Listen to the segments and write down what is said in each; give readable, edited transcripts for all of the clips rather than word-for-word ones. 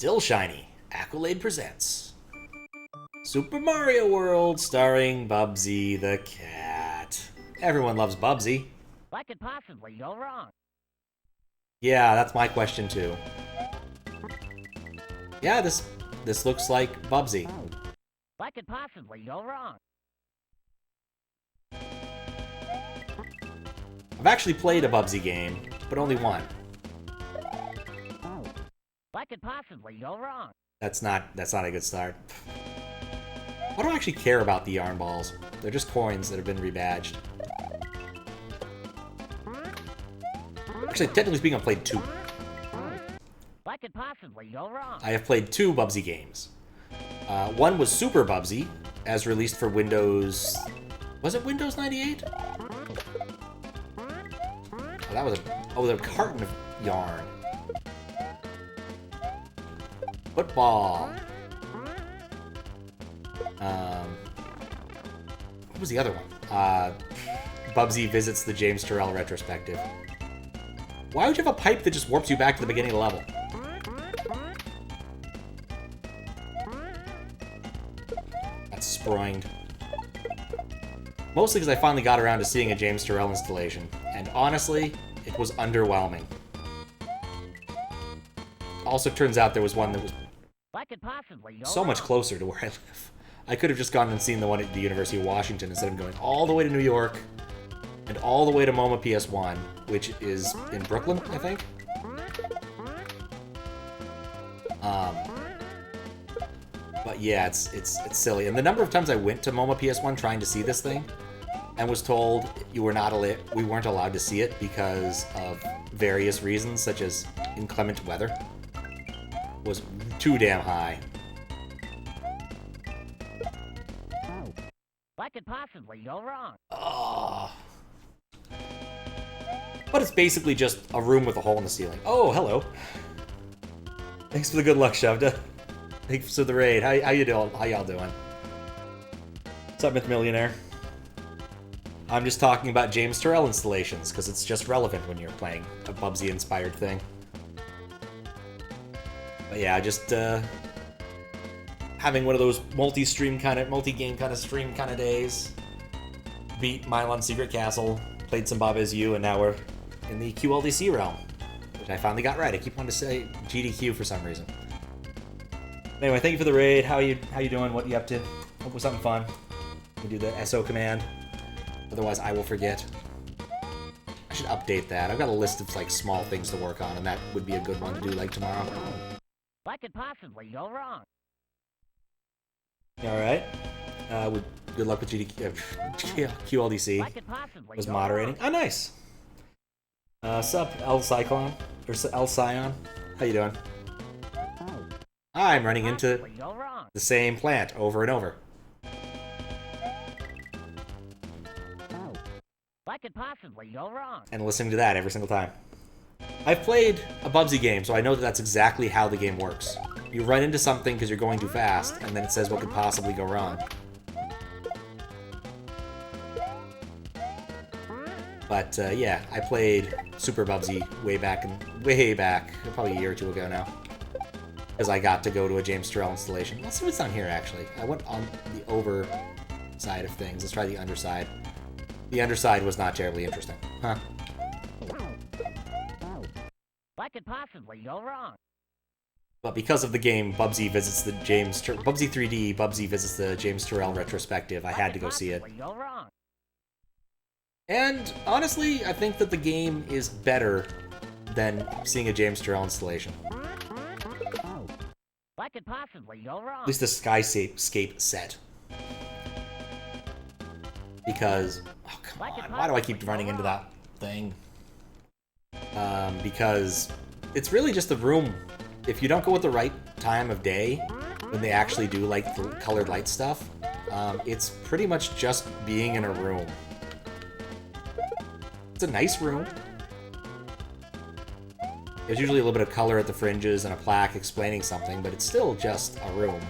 Still shiny. Accolade presents Super Mario World starring Bubsy the cat. Everyone loves Bubsy. What could possibly go wrong? Yeah, that's my question too. Yeah, this looks like Bubsy. What could possibly go wrong? I've actually played a Bubsy game, but only one. What could possibly go wrong? That's not a good start. I don't actually care about the yarn balls. They're just coins that have been rebadged. Actually, technically speaking, I've played two. What could possibly go wrong? I have played two Bubsy games. One was Super Bubsy, as released for Windows... Was it Windows 98? Oh, that was a carton of yarn. Football. What was the other one? Bubsy visits the James Turrell retrospective. Why would you have a pipe that just warps you back to the beginning of the level? That's sproinged. Mostly because I finally got around to seeing a James Turrell installation, and honestly, it was underwhelming. Also turns out there was one that was so much closer to where I live. I could have just gone and seen the one at the University of Washington instead of going all the way to New York and all the way to MoMA PS1, which is in Brooklyn, I think. But yeah, it's silly. And the number of times I went to MoMA PS1 trying to see this thing and was told we weren't allowed to see it because of various reasons, such as inclement weather, was too damn high. What could possibly go wrong? Oh. But it's basically just a room with a hole in the ceiling. Oh, hello. Thanks for the good luck, Shovda. Thanks for the raid. How you doing? How y'all doing? What's up, Myth Millionaire? I'm just talking about James Turrell installations, because it's just relevant when you're playing a Bubsy-inspired thing. But yeah, just having one of those multi-game kind of stream kind of days. Beat Milon Secret Castle, played some Bob As You, and now we're in the QLDC realm, which I finally got right. I keep wanting to say GDQ for some reason. Anyway, thank you for the raid. How you doing? What you up to? Hope it was something fun. We do the SO command. Otherwise, I will forget. I should update that. I've got a list of like small things to work on, and that would be a good one to do like tomorrow. What could possibly go wrong? All right. Good luck with QLDC. Was moderating. Oh, nice. Sup, El Cyclone or El Scion? How you doing? I'm running into the same plant over and over. What could possibly go wrong? And listening to that every single time. I've played a Bubsy game, so I know that that's exactly how the game works. You run into something because you're going too fast, and then it says what could possibly go wrong. But yeah, I played Super Bubsy way back, probably a year or two ago now. Because I got to go to a James Turrell installation. Let's see what's on here, actually. I went on the over side of things. Let's try the underside. The underside was not terribly interesting. Huh. What could possibly go wrong? But because of the game, Bubsy 3D, Bubsy visits the James Turrell retrospective, I had to go see it. And honestly, I think that the game is better than seeing a James Turrell installation. What could possibly go wrong? At least the Skyscape set. Because, oh come on, why do I keep running into that thing? Because it's really just the room. If you don't go at the right time of day, when they actually do like the colored light stuff, it's pretty much just being in a room. It's a nice room. There's usually a little bit of color at the fringes and a plaque explaining something, but it's still just a room.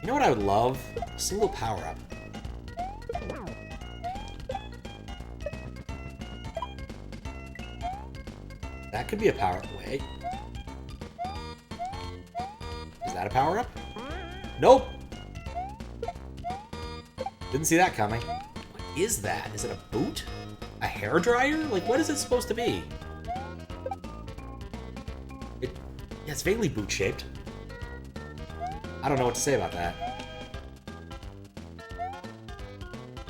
You know what I would love? A single power-up. That could be a power... Wait. Is that a power-up? Nope! Didn't see that coming. What is that? Is it a boot? A hairdryer? Like, what is it supposed to be? Yeah, it's vaguely boot-shaped. I don't know what to say about that.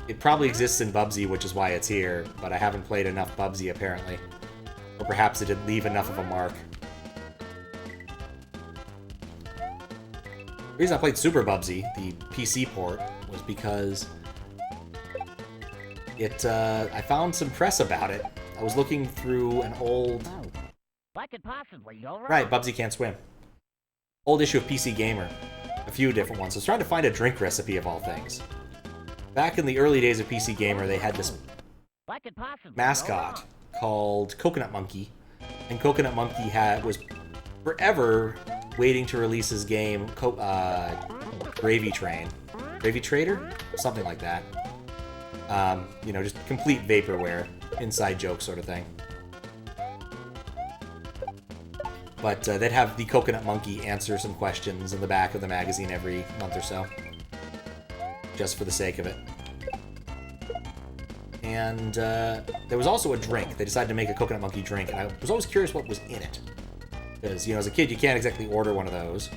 It probably exists in Bubsy, which is why it's here, but I haven't played enough Bubsy, apparently. Or perhaps it didn't leave enough of a mark. The reason I played Super Bubsy, the PC port, was because I found some press about it. I was looking through an old... What could possibly go wrong? Right, Bubsy can't swim. Old issue of PC Gamer. A few different ones. I was trying to find a drink recipe of all things. Back in the early days of PC Gamer, they had this mascot called Coconut Monkey. And Coconut Monkey was forever waiting to release his game, Gravy Train. Gravy Trader? Something like that. You know, just complete vaporware. Inside joke sort of thing. But they'd have the Coconut Monkey answer some questions in the back of the magazine every month or so. Just for the sake of it. And there was also a drink. They decided to make a Coconut Monkey drink, and I was always curious what was in it. Because, you know, as a kid, you can't exactly order one of those.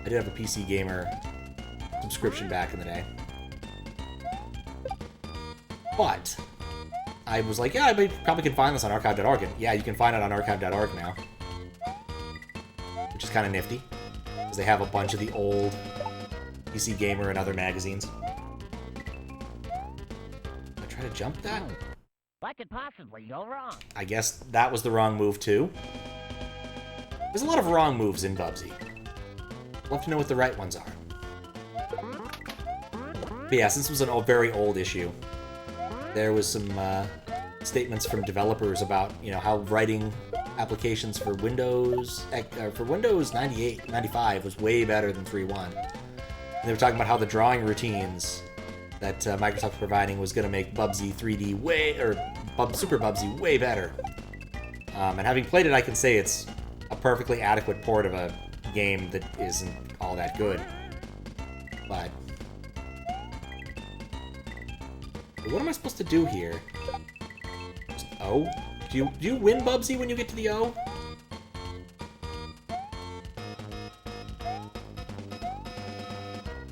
I did have a PC Gamer subscription back in the day. But I was like, yeah, I probably can find this on archive.org. And yeah, you can find it on archive.org now. Which is kind of nifty. Because they have a bunch of the old PC Gamer and other magazines. I try to jump that? What could possibly go wrong? I guess that was the wrong move, too. There's a lot of wrong moves in Bubsy. I'd love to know what the right ones are. But yeah, since it was a very old issue, there was some statements from developers about, you know, how writing applications for Windows 98, 95 was way better than 3.1. And they were talking about how the drawing routines that Microsoft was providing was going to make Bubsy 3D Super Bubsy way better. And having played it, I can say it's a perfectly adequate port of a game that isn't all that good. But what am I supposed to do here? Just O? Do you win Bubsy when you get to the O?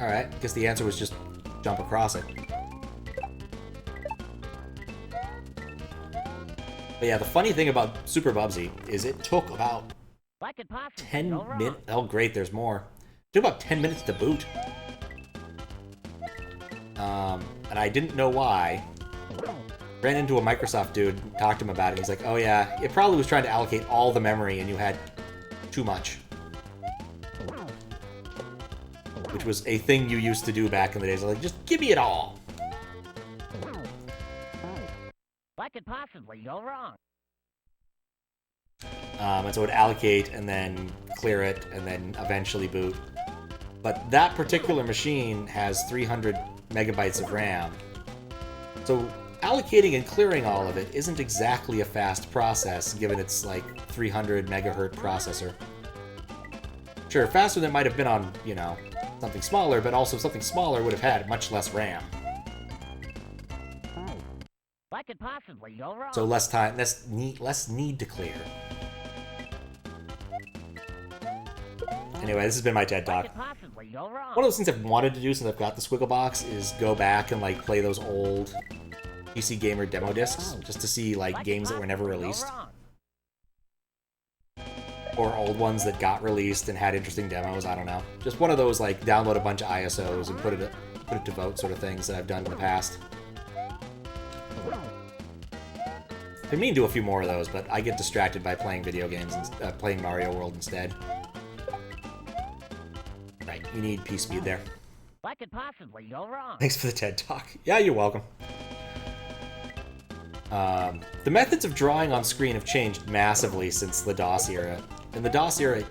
Alright, I guess the answer was just jump across it. But yeah, the funny thing about Super Bubsy is it took about 10 minutes. Oh great, there's more. It took about 10 minutes to boot. And I didn't know why. Ran into a Microsoft dude, talked to him about it, he's like, oh yeah, it probably was trying to allocate all the memory and you had too much. Which was a thing you used to do back in the days. Like, just give me it all. What could possibly go wrong? And so it would allocate and then clear it and then eventually boot. But that particular machine has 300 megabytes of RAM. So allocating and clearing all of it isn't exactly a fast process, given its, like, 300 megahertz processor. Sure, faster than it might have been on, you know, something smaller, but also something smaller would have had much less RAM. What could possibly go wrong? So less time, less need to clear. Anyway, this has been my TED Talk. What could possibly go wrong? One of those things I've wanted to do since I've got the Squiggle Box is go back and, like, play those old PC Gamer demo discs, just to see, like, games that were never released. Or old ones that got released and had interesting demos, I don't know. Just one of those, like, download a bunch of ISOs and put it to vote sort of things that I've done in the past. I mean to do a few more of those, but I get distracted by playing video games and playing Mario World instead. Right, you need P-Speed there. What could possibly go wrong? Thanks for the TED Talk. Yeah, you're welcome. The methods of drawing on screen have changed massively since the DOS era. In the DOS era,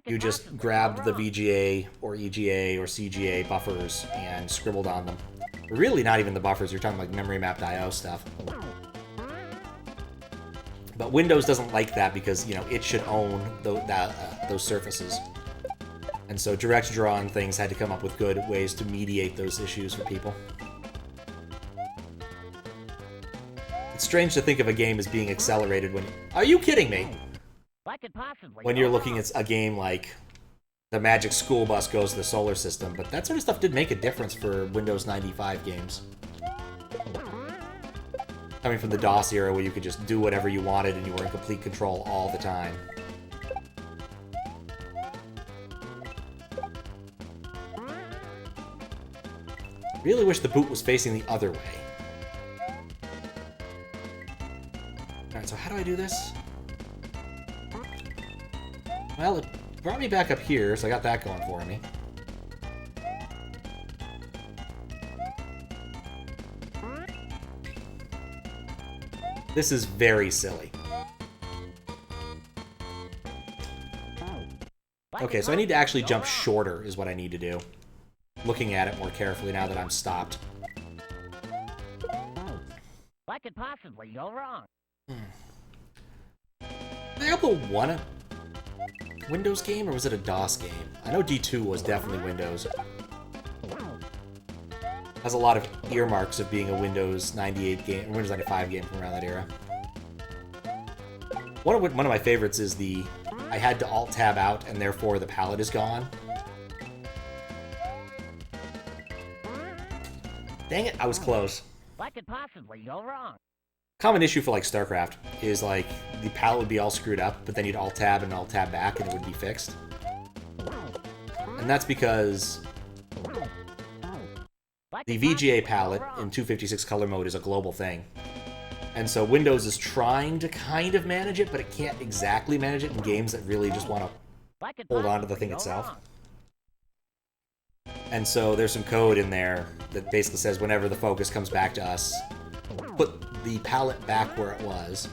you just grabbed the VGA or EGA or CGA buffers and scribbled on them. Really not even the buffers, you're talking like memory mapped IO stuff. But Windows doesn't like that because, you know, it should own those surfaces. And so direct draw and things had to come up with good ways to mediate those issues for people. It's strange to think of a game as being accelerated when... Are you kidding me? What could possibly When go you're looking wrong? at a game like the Magic School Bus goes to the solar system, but that sort of stuff did make a difference for Windows 95 games. Coming from the DOS era where you could just do whatever you wanted and you were in complete control all the time. Really wish the boot was facing the other way. Alright, so how do I do this? Well, it brought me back up here, so I got that going for me. This is very silly. Okay, so I need to actually jump shorter is what I need to do. Looking at it more carefully now that I'm stopped. What could possibly go wrong? Diablo 1 a Windows game, or was it a DOS game? I know D2 was definitely Windows. Has a lot of earmarks of being a Windows 98 game, Windows 95 game from around that era. One of my favorites is the I had to Alt-Tab out, and therefore the palette is gone. Dang it, I was close. What could possibly go wrong? Common issue for like StarCraft is like the palette would be all screwed up, but then you'd Alt-Tab and Alt-Tab back and it would be fixed. And that's because the VGA palette in 256 color mode is a global thing. And so Windows is trying to kind of manage it, but it can't exactly manage it in games that really just want to hold on to the thing itself. And so there's some code in there that basically says whenever the focus comes back to us, put the palette back where it was.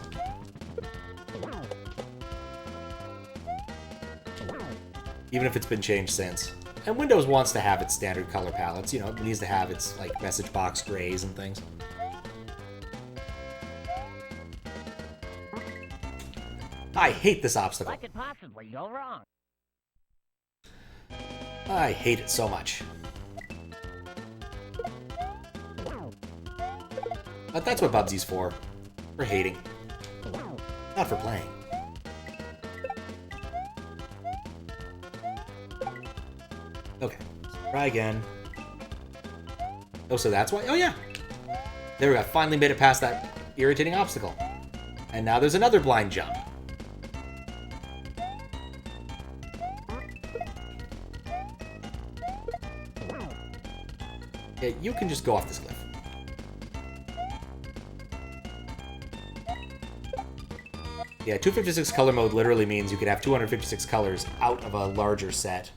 Even if it's been changed since. And Windows wants to have its standard color palettes, you know, it needs to have its like message box grays and things. I hate this obstacle. What could possibly go wrong? I hate it so much. But that's what Bubsy's for. For hating. Not for playing. Okay. Try again. Oh, so that's why? Oh, yeah. There we go. I finally made it past that irritating obstacle. And now there's another blind jump. Yeah, you can just go off this cliff. Yeah, 256 color mode literally means you could have 256 colors out of a larger set.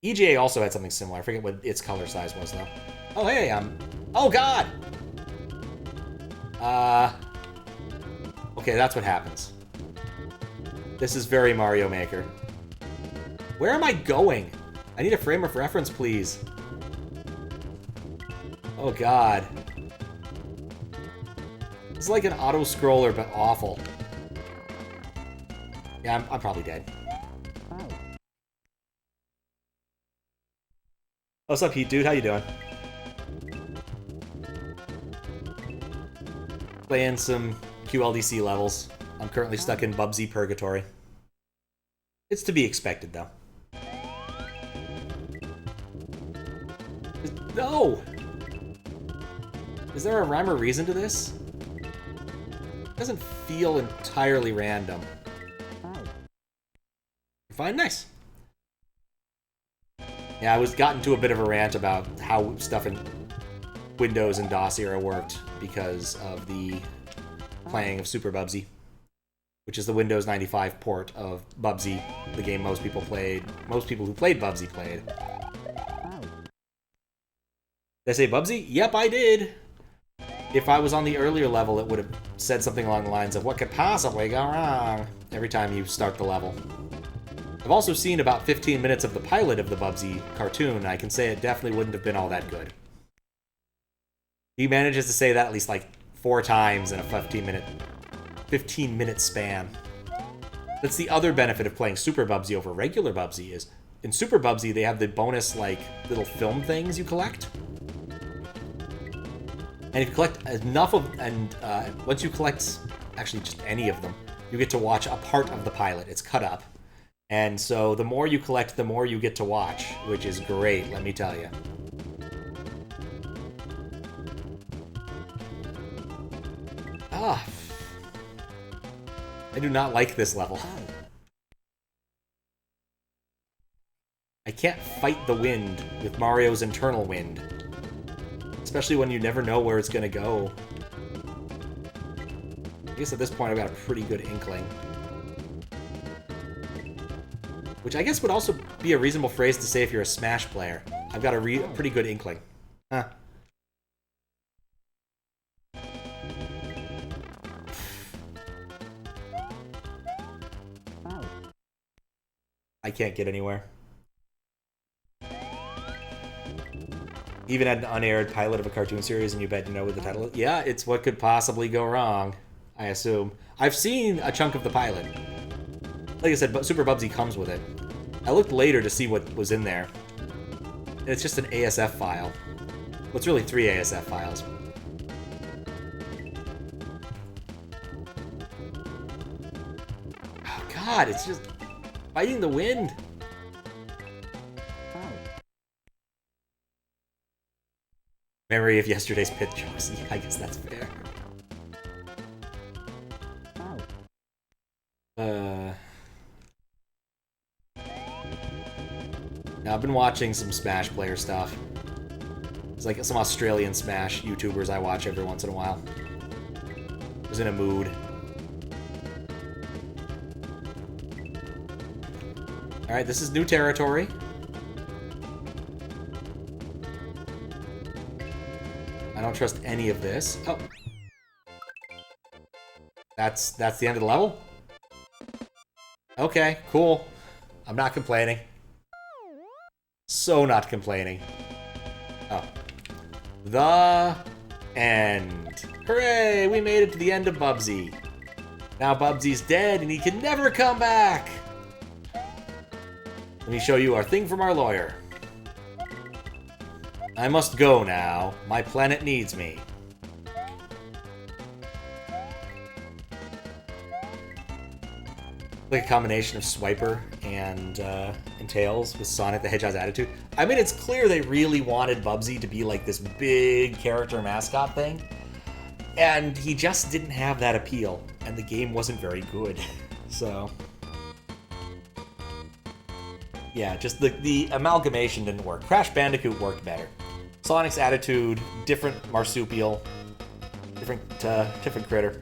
EGA also had something similar. I forget what its color size was, though. Oh, hey, oh, God! Okay, that's what happens. This is very Mario Maker. Where am I going? I need a frame of reference, please. Oh, God. It's like an auto-scroller, but awful. Yeah, I'm probably dead. What's up, Heat Dude? How you doing? Playing some QLDC levels. I'm currently stuck in Bubsy Purgatory. It's to be expected, though. No! Is there a rhyme or reason to this? It doesn't feel entirely random. Fine, nice. Yeah, I was gotten to a bit of a rant about how stuff in Windows and DOS era worked because of the playing of Super Bubsy, which is the Windows 95 port of Bubsy, the game most people played. Most people who played Bubsy played. Did I say Bubsy? Yep, I did. If I was on the earlier level, it would have said something along the lines of, what could possibly go wrong? Every time you start the level. I've also seen about 15 minutes of the pilot of the Bubsy cartoon, and I can say it definitely wouldn't have been all that good. He manages to say that at least like 4 times in a 15-minute 15-minute span. That's the other benefit of playing Super Bubsy over regular Bubsy is, in Super Bubsy, they have the bonus, like, little film things you collect. And if you collect enough of, and once you collect, actually just any of them, you get to watch a part of the pilot. It's cut up. And so the more you collect, the more you get to watch, which is great, let me tell you. Ah. I do not like this level. I can't fight the wind with Mario's internal wind. Especially when you never know where it's gonna go. I guess at this point I've got a pretty good inkling. Which I guess would also be a reasonable phrase to say if you're a Smash player. I've got a pretty good inkling. Huh. I can't get anywhere. Even had an unaired pilot of a cartoon series and you bet you know what the title is? Yeah, it's What Could Possibly Go Wrong, I assume. I've seen a chunk of the pilot. Like I said, Super Bubsy comes with it. I looked later to see what was in there. It's just an ASF file. Well, it's really 3 ASF files. Oh god, it's just fighting the wind. Memory of yesterday's pit jokes. Yeah, I guess that's fair. Now I've been watching some Smash player stuff. It's like some Australian Smash YouTubers I watch every once in a while. I was in a mood. Alright, this is new territory. I don't trust any of this. Oh. That's the end of the level? Okay, cool. I'm not complaining. So not complaining. Oh. The end. Hooray! We made it to the end of Bubsy. Now Bubsy's dead and he can never come back! Let me show you our thing from our lawyer. I must go now. My planet needs me. Like a combination of Swiper and Tails with Sonic the Hedgehog's attitude. I mean, it's clear they really wanted Bubsy to be like this big character mascot thing. And he just didn't have that appeal. And the game wasn't very good. So... yeah, just the amalgamation didn't work. Crash Bandicoot worked better. Sonic's attitude, different marsupial, different critter.